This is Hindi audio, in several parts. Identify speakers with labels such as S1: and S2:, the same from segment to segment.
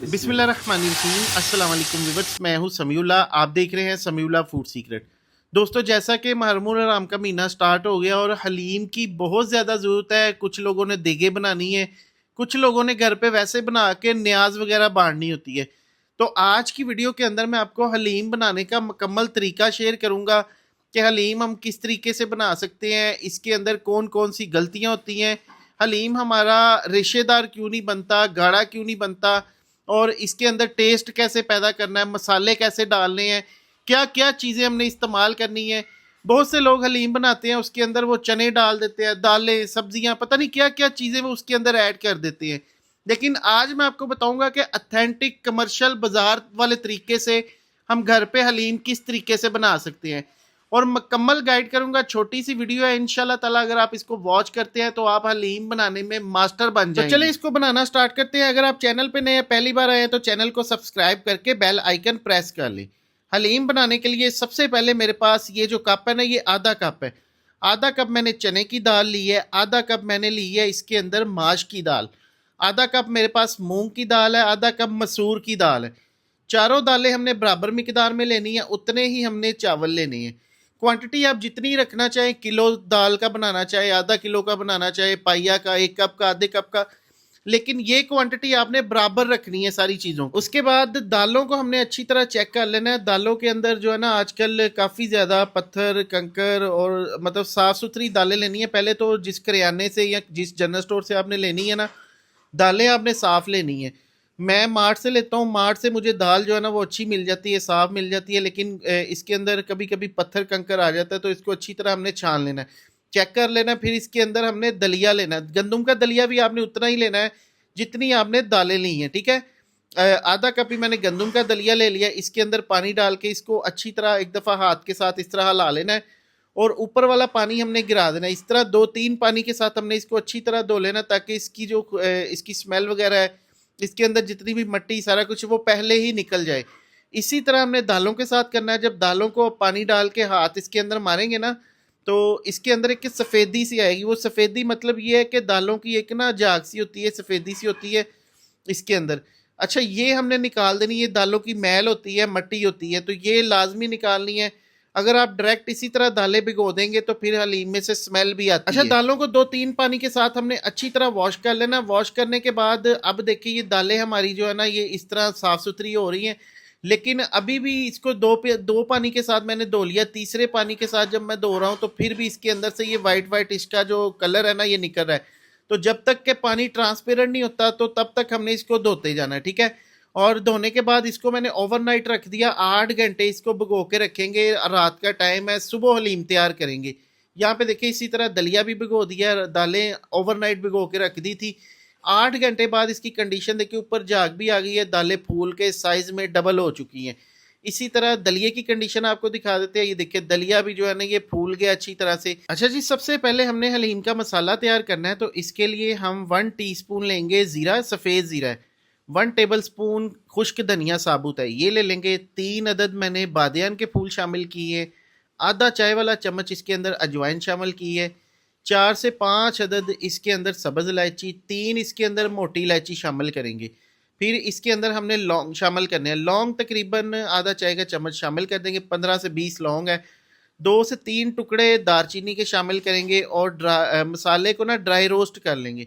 S1: बिस्मिल्लाहिर्रहमानिर्रहीम। अस्सलाम वालेकुम व्यूअर्स, मैं हूं समीउल्लाह। आप देख रहे हैं समीउल्लाह फूड सीक्रेट। दोस्तों, जैसा कि मुहर्रम हराम का महीना स्टार्ट हो गया और हलीम की बहुत ज़्यादा ज़रूरत है। कुछ लोगों ने देगे बनानी है, कुछ लोगों ने घर पे वैसे बना के न्याज वगैरह बांटनी होती है। तो आज की वीडियो के अंदर मैं आपको हलीम बनाने का मुकम्मल तरीका शेयर करूँगा कि हलीम हम किस तरीके से बना सकते हैं, इसके अंदर कौन कौन सी गलतियाँ होती हैं, हलीम हमारा रेशेदार क्यों नहीं बनता, गाढ़ा क्यों नहीं बनता, और इसके अंदर टेस्ट कैसे पैदा करना है, मसाले कैसे डालने हैं, क्या क्या चीज़ें हमने इस्तेमाल करनी है। बहुत से लोग हलीम बनाते हैं, उसके अंदर वो चने डाल देते हैं, दालें, सब्जियां, पता नहीं क्या क्या चीज़ें वो उसके अंदर ऐड कर देते हैं। लेकिन आज मैं आपको बताऊंगा कि अथेंटिक कमर्शियल बाजार वाले तरीके से हम घर पे हलीम किस तरीके से बना सकते हैं, और मुकम्मल गाइड करूंगा। छोटी सी वीडियो है, इंशाल्लाह ताला अगर आप इसको वॉच करते हैं तो आप हलीम बनाने में मास्टर बन जाएंगे। तो चलिए इसको बनाना स्टार्ट करते हैं। अगर आप चैनल पे नए हैं, पहली बार आए हैं, तो चैनल को सब्सक्राइब करके बेल आइकन प्रेस कर लें। हलीम बनाने के लिए सबसे पहले मेरे पास ये जो कप है ना, ये आधा कप है। आधा कप मैंने चने की दाल ली है, आधा कप मैंने ली है इसके अंदर माश की दाल, आधा कप मेरे पास मूंग की दाल है, आधा कप मसूर की दाल है। चारों दालें हमने बराबर मिकदार में लेनी है, उतने ही हमने चावल लेने हैं। क्वांटिटी आप जितनी रखना चाहें, किलो दाल का बनाना चाहे, आधा किलो का बनाना चाहे, पाइया का, एक कप का, आधे कप का, लेकिन ये क्वांटिटी आपने बराबर रखनी है सारी चीज़ों। उसके बाद दालों को हमने अच्छी तरह चेक कर लेना है। दालों के अंदर जो है ना, आजकल काफ़ी ज़्यादा पत्थर, कंकर और मतलब साफ़ सुथरी दालें लेनी है। पहले तो जिस करियाने से या जिस जनरल स्टोर से आपने लेनी है ना, दालें आपने साफ़ लेनी है। मैं मार्ट से लेता हूँ, मार्ट से मुझे दाल जो है ना वो अच्छी मिल जाती है, साफ़ मिल जाती है, लेकिन इसके अंदर कभी कभी पत्थर कंकर आ जाता है, तो इसको अच्छी तरह हमने छान लेना है, चेक कर लेना है। फिर इसके अंदर हमने दलिया लेना है। गंदम का दलिया भी आपने उतना ही लेना है जितनी आपने दालें ली हैं, ठीक है। आधा कप ही मैंने गंदम का दलिया ले लिया। इसके अंदर पानी डाल के इसको अच्छी तरह एक दफ़ा हाथ के साथ इस तरह हिला लेना है, और ऊपर वाला पानी हमने गिरा देना है। इस तरह 2-3 पानी के साथ हमने इसको अच्छी तरह धो लेना, ताकि इसकी जो इसकी स्मेल वगैरह है, इसके अंदर जितनी भी मिट्टी सारा कुछ वो पहले ही निकल जाए। इसी तरह हमने दालों के साथ करना है। जब दालों को पानी डाल के हाथ इसके अंदर मारेंगे ना, तो इसके अंदर एक सफ़ेदी सी आएगी। वो सफ़ेदी मतलब ये है कि दालों की एक ना झाग सी होती है, सफ़ेदी सी होती है इसके अंदर। अच्छा, ये हमने निकाल देनी। ये दालों की मैल होती है, मट्टी होती है, तो ये लाजमी निकालनी है। अगर आप डायरेक्ट इसी तरह दालें भिगो देंगे तो फिर हलीम में से स्मेल भी आती है। अच्छा, दालों को 2-3 पानी के साथ हमने अच्छी तरह वॉश कर लेना। वॉश करने के बाद अब देखिए, ये दालें हमारी जो है ना, ये इस तरह साफ़ सुथरी हो रही हैं, लेकिन अभी भी इसको दो पानी के साथ मैंने धो लिया। तीसरे पानी के साथ जब मैं धो रहा हूँ, तो फिर भी इसके अंदर से ये वाइट वाइट इसका जो कलर है ना, ये निकल रहा है। तो जब तक के पानी ट्रांसपेरेंट नहीं होता, तो तब तक हमने इसको धोते जाना है, ठीक है। और धोने के बाद इसको मैंने ओवरनाइट रख दिया। 8 घंटे इसको भिगो के रखेंगे। रात का टाइम है, सुबह हलीम तैयार करेंगे। यहाँ पे देखिए, इसी तरह दलिया भी भिगो दिया, दालें ओवरनाइट भिगो के रख दी थी। 8 घंटे बाद इसकी कंडीशन देखिए, ऊपर झाग भी आ गई है, दालें फूल के साइज में डबल हो चुकी हैं। इसी तरह दलिए की कंडीशन आपको दिखा देते हैं। ये देखिए, दलिया भी जो है ना, ये फूल गया अच्छी तरह से। अच्छा जी, सबसे पहले हमने हलीम का मसाला तैयार करना है। तो इसके लिए हम 1 टीस्पून लेंगे ज़ीरा, सफ़ेद ज़ीरा है। 1 टेबल स्पून खुश्क धनिया साबुत है, ये ले लेंगे। 3 अदद मैंने बादियान के फूल शामिल किए। आधा चाय वाला चम्मच इसके अंदर अजवाइन शामिल की है। 4 से 5 अदद इसके अंदर सब्ज़ इलायची, 3 इसके अंदर मोटी इलायची शामिल करेंगे। फिर इसके अंदर हमने लौंग शामिल करने हैं। लौंग तकरीबन आधा चाय का चम्मच शामिल कर देंगे। 15 से 20 लौंग है। 2 से 3 टुकड़े दारचीनी के शामिल करेंगे, और मसाले को ना ड्राई रोस्ट कर लेंगे।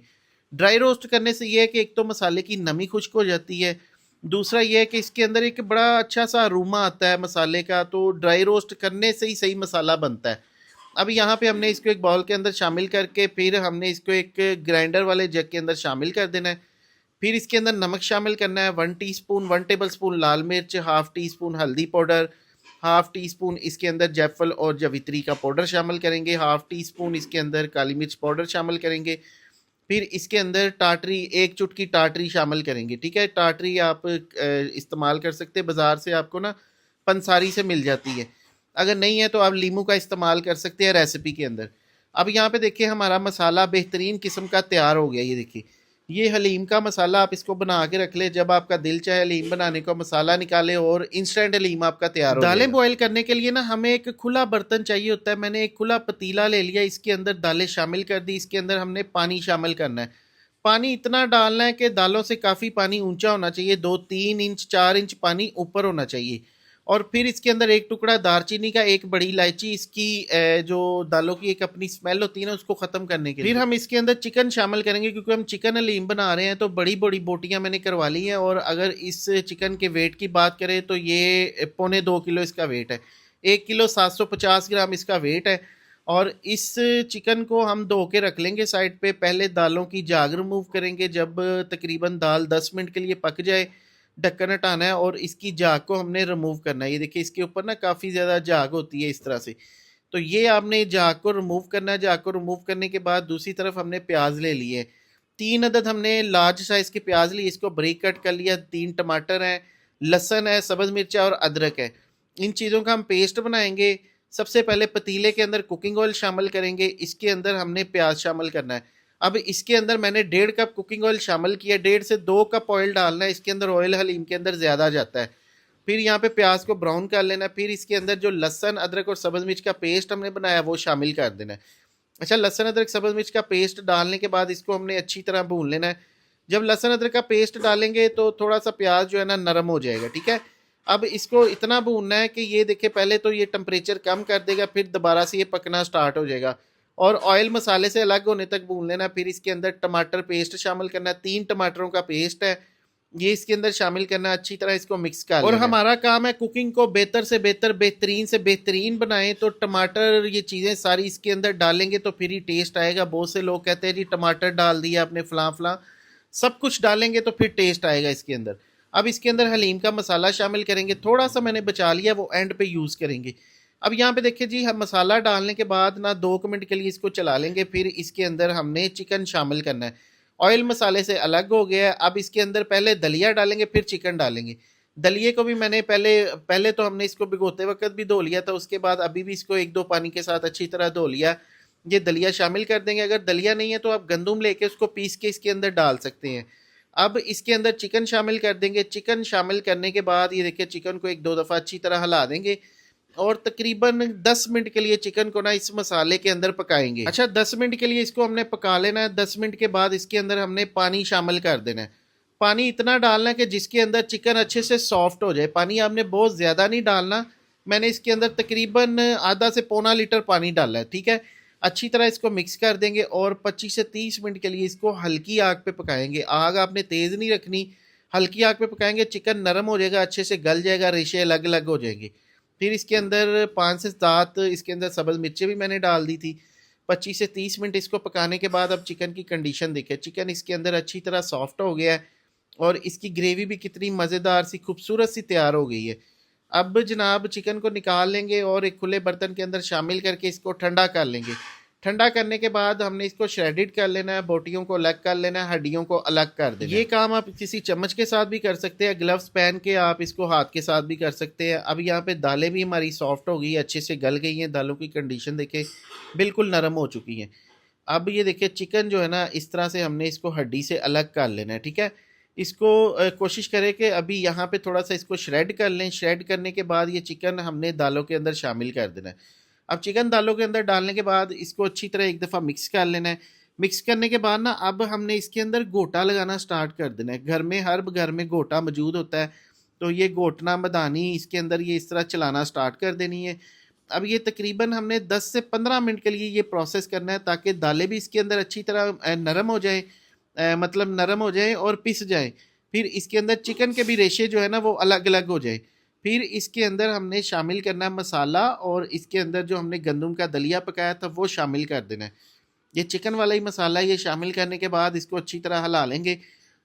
S1: ड्राई रोस्ट करने से ये है कि एक तो मसाले की नमी खुश्क हो जाती है, दूसरा ये है कि इसके अंदर एक बड़ा अच्छा सा अरोमा आता है मसाले का। तो ड्राई रोस्ट करने से ही सही मसाला बनता है। अब यहाँ पे हमने इसको एक बाउल के अंदर शामिल करके, फिर हमने इसको एक ग्राइंडर वाले जग के अंदर शामिल कर देना है। फिर इसके अंदर नमक शामिल करना है, 1 टीस्पून, 1 टेबल स्पून लाल मिर्च, हाफ़ टी स्पून हल्दी पाउडर, हाफ़ टी स्पून इसके अंदर जायफल और जवित्री का पाउडर शामिल करेंगे, हाफ़ टी स्पून इसके अंदर काली मिर्च पाउडर शामिल करेंगे। फिर इसके अंदर टाटरी, 1 चुटकी टाटरी शामिल करेंगे, ठीक है। टाटरी आप इस्तेमाल कर सकते हैं, बाज़ार से आपको ना पंसारी से मिल जाती है। अगर नहीं है तो आप लीमू का इस्तेमाल कर सकते हैं रेसिपी के अंदर। अब यहाँ पे देखिए, हमारा मसाला बेहतरीन किस्म का तैयार हो गया। ये देखिए, ये हलीम का मसाला आप इसको बना के रख ले। जब आपका दिल चाहे हलीम बनाने का, मसाला निकाले और इंस्टेंट हलीम आपका तैयार हो। दालें बॉईल करने के लिए ना हमें एक खुला बर्तन चाहिए होता है। मैंने एक खुला पतीला ले लिया, इसके अंदर दालें शामिल कर दी। इसके अंदर हमने पानी शामिल करना है। पानी इतना डालना है कि दालों से काफ़ी पानी ऊंचा होना चाहिए, 2-3 इंच 4 इंच पानी ऊपर होना चाहिए। और फिर इसके अंदर एक टुकड़ा दालचीनी का, एक बड़ी इलायची, इसकी जो दालों की एक अपनी स्मेल होती है ना, उसको ख़त्म करने के लिए। फिर हम इसके अंदर चिकन शामिल करेंगे, क्योंकि हम चिकन हलीम बना रहे हैं तो बड़ी बड़ी बोटियां मैंने करवा ली हैं। और अगर इस चिकन के वेट की बात करें तो ये 1.25 किलो इसका वेट है। 1 किलो 750 ग्राम इसका वेट है। और इस चिकन को हम धो के रख लेंगे साइड पे। पहले दालों की झाग रिमूव करेंगे, जब तकरीबन दाल 10 मिनट के लिए पक जाए ढक्कन हटाना है और इसकी झाग को हमने रिमूव करना है। ये देखिए इसके ऊपर ना काफ़ी ज़्यादा झाग होती है इस तरह से, तो ये आपने झाग को रिमूव करना है। झाग को रिमूव करने के बाद दूसरी तरफ हमने प्याज ले लिए, 3 अदद हमने लार्ज साइज़ के प्याज लिए, इसको बारीक कट कर लिया। 3 टमाटर हैं, लहसुन है, सब्ज़ मिर्चा और अदरक है। इन चीज़ों का हम पेस्ट बनाएंगे। सबसे पहले पतीले के अंदर कुकिंग ऑयल शामिल करेंगे, इसके अंदर हमने प्याज शामिल करना है। अब इसके अंदर मैंने 1.5 कप कुकिंग ऑयल शामिल किया, 1.5 से 2 कप ऑयल डालना है। इसके अंदर ऑयल हलीम के अंदर ज़्यादा जाता है। फिर यहाँ पे प्याज को ब्राउन कर लेना है। फिर इसके अंदर जो लहसन अदरक और सब्ज़ मिर्च का पेस्ट हमने बनाया वो शामिल कर देना है। अच्छा, लहसन अदरक सब्ज़ मिर्च का पेस्ट डालने के बाद इसको हमने अच्छी तरह भून लेना है। जब लहसन अदरक का पेस्ट डालेंगे तो थोड़ा सा प्याज जो है ना नरम हो जाएगा, ठीक है। अब इसको इतना भूनना है कि ये देखिए पहले तो ये टेम्परेचर कम कर देगा, फिर दोबारा से ये पकना स्टार्ट हो जाएगा। और ऑयल मसाले से अलग होने तक भून लेना। फिर इसके अंदर टमाटर पेस्ट शामिल करना है, 3 टमाटरों का पेस्ट है ये इसके अंदर शामिल करना है। अच्छी तरह इसको मिक्स कर लेना। और हमारा काम है कुकिंग को बेहतर से बेहतर, बेहतरीन से बेहतरीन बनाएं। तो टमाटर ये चीज़ें सारी इसके अंदर डालेंगे तो फिर ही टेस्ट आएगा। बहुत से लोग कहते हैं जी टमाटर डाल दिया आपने, फलां फलां, सब कुछ डालेंगे तो फिर टेस्ट आएगा इसके अंदर। अब इसके अंदर हलीम का मसाला शामिल करेंगे, थोड़ा सा मैंने बचा लिया, वो एंड पे यूज़ करेंगे। अब यहाँ पे देखिए जी, हम मसाला डालने के बाद ना 2 मिनट के लिए इसको चला लेंगे। फिर इसके अंदर हमने चिकन शामिल करना है। ऑयल मसाले से अलग हो गया है। अब इसके अंदर पहले दलिया डालेंगे, फिर चिकन डालेंगे। दलिए को भी मैंने पहले तो हमने इसको भिगोते वक्त भी धो लिया था, उसके बाद अभी भी इसको 1-2 पानी के साथ अच्छी तरह धो लिया। ये दलिया शामिल कर देंगे। अगर दलिया नहीं है तो आप गंदम लेके उसको पीस के इसके अंदर डाल सकते हैं। अब इसके अंदर चिकन शामिल कर देंगे। चिकन शामिल करने के बाद ये देखिए चिकन को 1-2 दफ़ा अच्छी तरह हिला देंगे और तकरीबन 10 मिनट के लिए चिकन को ना इस मसाले के अंदर पकाएंगे। अच्छा, 10 मिनट के लिए इसको हमने पका लेना है। 10 मिनट के बाद इसके अंदर हमने पानी शामिल कर देना है। पानी इतना डालना है कि जिसके अंदर चिकन अच्छे से सॉफ्ट हो जाए। पानी आपने बहुत ज़्यादा नहीं डालना। मैंने इसके अंदर तकरीबन आधा से पौना लीटर पानी डाला है, ठीक है। अच्छी तरह इसको मिक्स कर देंगे और 25 से 30 मिनट के लिए इसको हल्की आग पे पकाएंगे। आग आपने तेज़ नहीं रखनी, हल्की आग पे पकाएंगे। चिकन नरम हो जाएगा, अच्छे से गल जाएगा, रेशे अलग अलग हो जाएंगे। फिर इसके अंदर 5 से 7 इसके अंदर सब्ज़ मिर्चें भी मैंने डाल दी थी। 25 से 30 मिनट इसको पकाने के बाद अब चिकन की कंडीशन देखें। चिकन इसके अंदर अच्छी तरह सॉफ्ट हो गया है और इसकी ग्रेवी भी कितनी मज़ेदार सी खूबसूरत सी तैयार हो गई है। अब जनाब चिकन को निकाल लेंगे और एक खुले बर्तन के अंदर शामिल करके इसको ठंडा कर लेंगे। ठंडा करने के बाद हमने इसको श्रेडिड कर लेना है, बोटियों को अलग कर लेना है, हड्डियों को अलग कर देना है। ये काम आप किसी चम्मच के साथ भी कर सकते हैं, ग्लव्स पहन के आप इसको हाथ के साथ भी कर सकते हैं। अब यहाँ पे दालें भी हमारी सॉफ्ट हो गई, अच्छे से गल गई हैं। दालों की कंडीशन देखें, बिल्कुल नरम हो चुकी हैं। अब ये देखिए चिकन जो है ना, इस तरह से हमने इसको हड्डी से अलग कर लेना है, ठीक है। इसको कोशिश करें कि अभी यहाँ पे थोड़ा सा इसको श्रेड कर लें। श्रेड करने के बाद ये चिकन हमने दालों के अंदर शामिल कर देना है। अब चिकन दालों के अंदर डालने के बाद इसको अच्छी तरह एक दफ़ा मिक्स कर लेना है। मिक्स करने के बाद ना अब हमने इसके अंदर गोटा लगाना स्टार्ट कर देना है। घर में हर घर में गोटा मौजूद होता है, तो ये गोटना मदानी इसके अंदर ये इस तरह चलाना स्टार्ट कर देनी है। अब ये तकरीबन हमने 10 से 15 मिनट के लिए ये प्रोसेस करना है, ताकि दालें भी इसके अंदर अच्छी तरह नरम हो जाए, मतलब नरम हो जाए और पिस जाए। फिर इसके अंदर चिकन के भी रेशे जो है ना वो अलग अलग हो जाए। फिर इसके अंदर हमने शामिल करना है मसाला और इसके अंदर जो हमने गंदम का दलिया पकाया था वो शामिल कर देना है। ये चिकन वाला ही मसाला, ये शामिल करने के बाद इसको अच्छी तरह हिला लेंगे।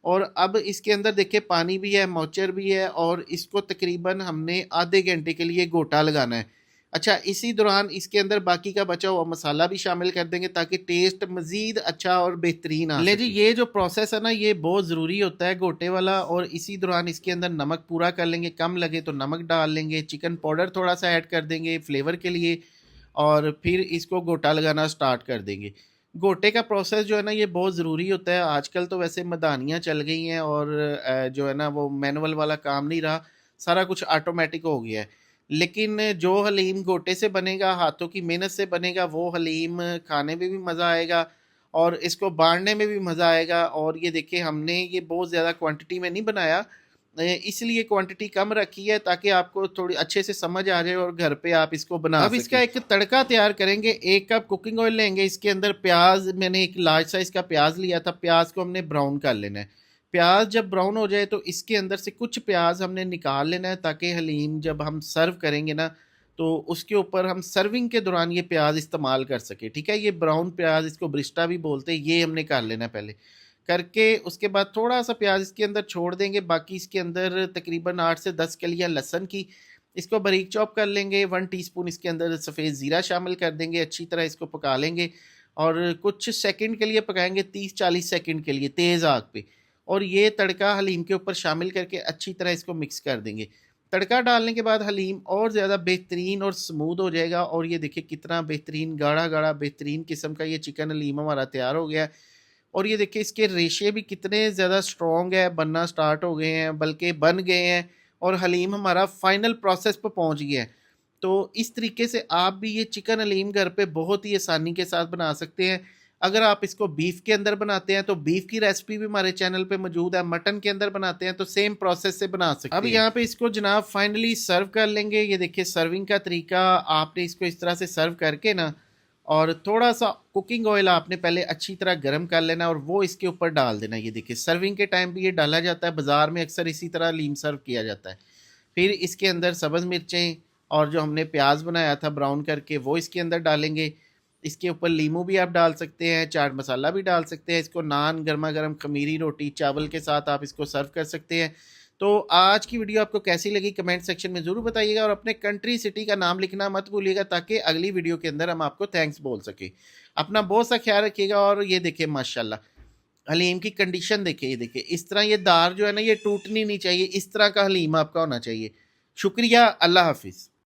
S1: और अब इसके अंदर देखिए पानी भी है, मौचर भी है और इसको तकरीबन हमने आधे घंटे के लिए गोटा लगाना है। अच्छा, इसी दौरान इसके अंदर बाकी का बचा हुआ मसाला भी शामिल कर देंगे ताकि टेस्ट मज़ीद अच्छा और बेहतरीन आ ले जी। ये जो प्रोसेस है ना ये बहुत ज़रूरी होता है गोटे वाला। और इसी दौरान इसके अंदर नमक पूरा कर लेंगे, कम लगे तो नमक डाल लेंगे। चिकन पाउडर थोड़ा सा ऐड कर देंगे फ्लेवर के लिए और फिर इसको गोटा लगाना स्टार्ट कर देंगे। गोटे का प्रोसेस जो है ना ये बहुत ज़रूरी होता है। आजकल तो वैसे मदानियाँ चल गई हैं और जो है ना वो मैनुअल वाला काम नहीं रहा, सारा कुछ ऑटोमेटिक हो गया है। लेकिन जो हलीम गोटे से बनेगा, हाथों की मेहनत से बनेगा, वो हलीम खाने में भी मज़ा आएगा और इसको बाँटने में भी मज़ा आएगा। और ये देखिए हमने ये बहुत ज़्यादा क्वांटिटी में नहीं बनाया, इसलिए क्वांटिटी कम रखी है ताकि आपको थोड़ी अच्छे से समझ आ जाए और घर पे आप इसको बना सकें। अब इसका एक तड़का तैयार करेंगे। 1 कप कुकिंग ऑयल लेंगे, इसके अंदर प्याज, मैंने एक लार्ज साइज़ का प्याज लिया था, प्याज को हमने ब्राउन कर लेना है। प्याज जब ब्राउन हो जाए तो इसके अंदर से कुछ प्याज हमने निकाल लेना है ताकि हलीम जब हम सर्व करेंगे ना तो उसके ऊपर हम सर्विंग के दौरान ये प्याज इस्तेमाल कर सके। ठीक है, ये ब्राउन प्याज, इसको ब्रिस्टा भी बोलते हैं, ये हमने कर लेना पहले। करके उसके बाद थोड़ा सा प्याज इसके अंदर छोड़ देंगे, बाकी इसके अंदर तकरीबन 8 से 10 कलियां लहसुन की, इसको बारीक चॉप कर लेंगे। 1 टीस्पून इसके अंदर सफ़ेद ज़ीरा शामिल कर देंगे, अच्छी तरह इसको पका लेंगे और कुछ सेकंड के लिए पकाएंगे, 30-40 सेकंड के लिए तेज़ आग पे। और ये तड़का हलीम के ऊपर शामिल करके अच्छी तरह इसको मिक्स कर देंगे। तड़का डालने के बाद हलीम और ज़्यादा बेहतरीन और स्मूथ हो जाएगा। और ये देखिए कितना बेहतरीन गाढ़ा गाढ़ा बेहतरीन किस्म का ये चिकन हलीम हमारा तैयार हो गया है। और ये देखिए इसके रेशे भी कितने ज़्यादा स्ट्रॉन्ग है, बनना स्टार्ट हो गए हैं, बल्कि बन गए हैं और हलीम हमारा फाइनल प्रोसेस पर पहुंच गया है। तो इस तरीके से आप भी ये चिकन हलीम घर पे बहुत ही आसानी के साथ बना सकते हैं। अगर आप इसको बीफ के अंदर बनाते हैं तो बीफ की रेसिपी भी हमारे चैनल पे मौजूद है, मटन के अंदर बनाते हैं तो सेम प्रोसेस से बना सकते हैं। अब यहाँ पे इसको जनाब फाइनली सर्व कर लेंगे। ये देखिए सर्विंग का तरीका, आपने इसको इस तरह से सर्व करके ना और थोड़ा सा कुकिंग ऑयल आपने पहले अच्छी तरह गर्म कर लेना और वो इसके ऊपर डाल देना। ये देखिए सर्विंग के टाइम भी ये डाला जाता है, बाज़ार में अक्सर इसी तरह हलीम सर्व किया जाता है। फिर इसके अंदर सब्ज़ मिर्चें और जो हमने प्याज बनाया था ब्राउन करके वो इसके अंदर डालेंगे। इसके ऊपर लीमू भी आप डाल सकते हैं, चाट मसाला भी डाल सकते हैं। इसको नान, गर्मा गर्म खमीरी रोटी, चावल के साथ आप इसको सर्व कर सकते हैं। तो आज की वीडियो आपको कैसी लगी कमेंट सेक्शन में ज़रूर बताइएगा और अपने कंट्री सिटी का नाम लिखना मत भूलिएगा ताकि अगली वीडियो के अंदर हम आपको थैंक्स बोल सके। अपना बहुत सा ख्याल रखिएगा। और ये देखिए माशाल्लाह हलीम की कंडीशन देखिए, ये देखिए इस तरह ये दार जो है ना ये टूटनी नहीं चाहिए, इस तरह का हलीम आपका होना चाहिए। शुक्रिया, अल्लाह हाफिज़।